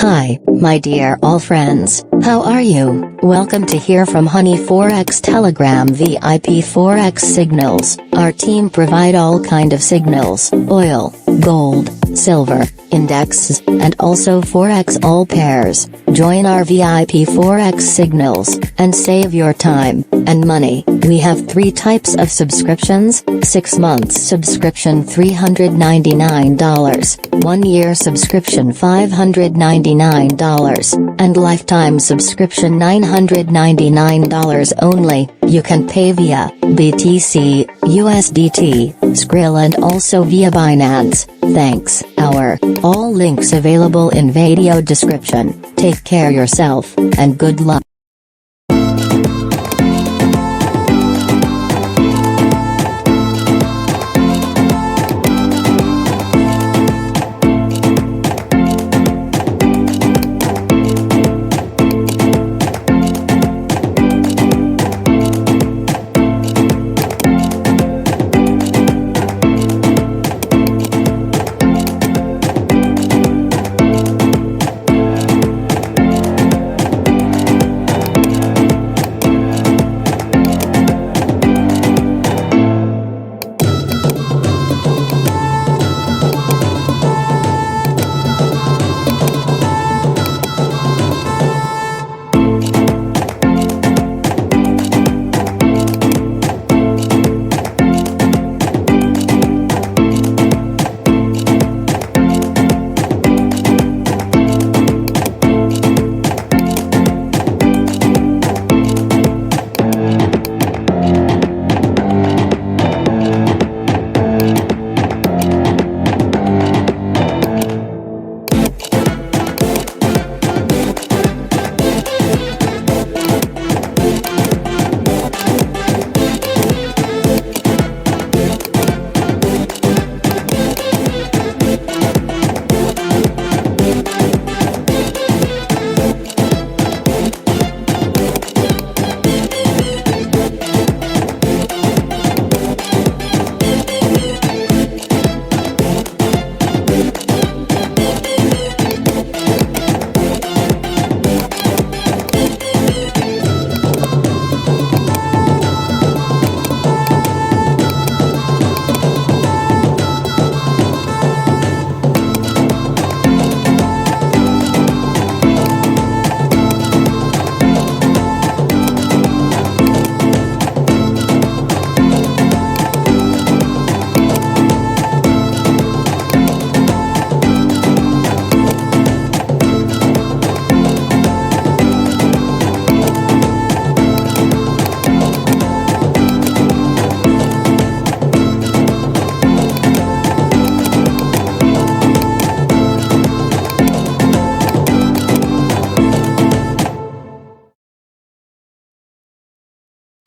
Hi, my dear all friends, how are you? Welcome to hear from Honey Forex Telegram VIP Forex signals. Our team provide all kind of signals, oil, gold, silver, indexes, and also Forex all pairs. Join our VIP Forex signals, and save your time and money. We have 3 types of subscriptions: 6 months subscription $399, 1 year subscription $599, and lifetime subscription $999 only. You can pay via BTC, USDT, Skrill and also via Binance. Thanks. All links available in video description. Take care yourself, and good luck.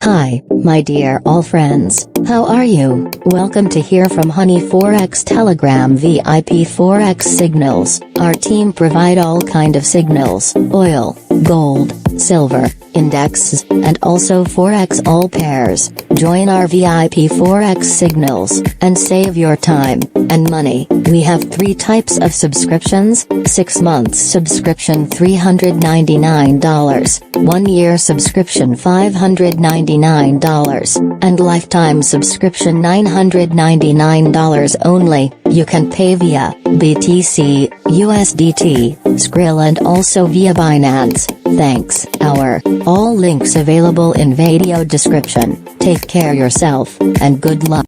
Hi, my dear all friends, how are you? Welcome to hear from Honey Forex Telegram VIP Forex signals. Our team provide all kind of signals, oil, gold, silver, indexes, and also Forex all pairs. Join our VIP Forex signals, and save your time and money. We have 3 types of subscriptions: 6 months subscription $399, 1 year subscription $599, and lifetime subscription $999 only. You can pay via BTC, USDT, Skrill and also via Binance. Thanks. All links available in video description. Take care yourself, and good luck.